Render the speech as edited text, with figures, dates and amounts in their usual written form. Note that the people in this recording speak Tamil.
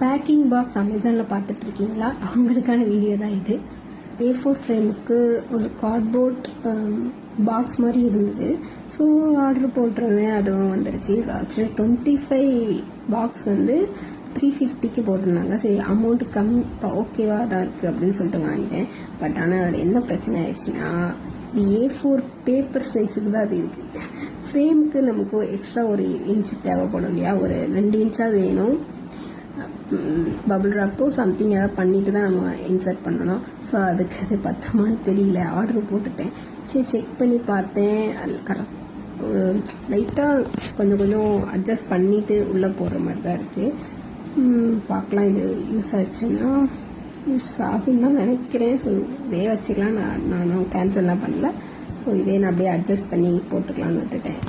பேக்கிங் பாக்ஸ் அமேசானில் பார்த்துட்ருக்கீங்களா, அவங்களுக்கான வீடியோ தான் இது. A4 ஃப்ரேமுக்கு ஒரு கார்ட்போர்ட் பாக்ஸ் மாதிரி இருந்தது. ஸோ ஆர்டர் போட்டிருந்தேன், அதுவும் வந்துருச்சு. ஸோ ஆக்சுவலி 25 பாக்ஸ் வந்து 350க்கு போட்டிருந்தாங்க. சரி, அமௌண்ட் கம்மி ஓகேவா தான் இருக்குது அப்படின்னு சொல்லிட்டு வாங்கிட்டேன். பட் ஆனால் அதில் என்ன பிரச்சனை ஆயிடுச்சுன்னா, A4 பேப்பர் சைஸுக்கு தான் அது இருக்குது. ஃப்ரேமுக்கு நமக்கு எக்ஸ்ட்ரா ஒரு இன்ச்சு தேவைப்படும் இல்லையா, ஒரு 2 இன்ச்சாவது வேணும். பபிள் ராப்போ சம்திங் ஏதாவது பண்ணிட்டு தான் நம்ம இன்சர்ட் பண்ணணும். ஸோ அதுக்கு அது பத்துமான்னு தெரியல, ஆர்டர் போட்டுட்டேன். சரி, செக் பண்ணி பார்த்தேன், அது கரெக்ட் லைட்டாக கொஞ்சம் அட்ஜஸ்ட் பண்ணிவிட்டு உள்ளே போடுற மாதிரி தான் இருக்குது. பார்க்கலாம், இது யூஸ் ஆச்சுன்னா யூஸ் ஆகுன்னு தான் நினைக்கிறேன். ஸோ இதே வச்சுக்கலாம், நானும் கேன்சல்லாம் பண்ணல. ஸோ இதே நான் அப்படியே அட்ஜஸ்ட் பண்ணி போட்டுக்கலான்னு விட்டுட்டேன்.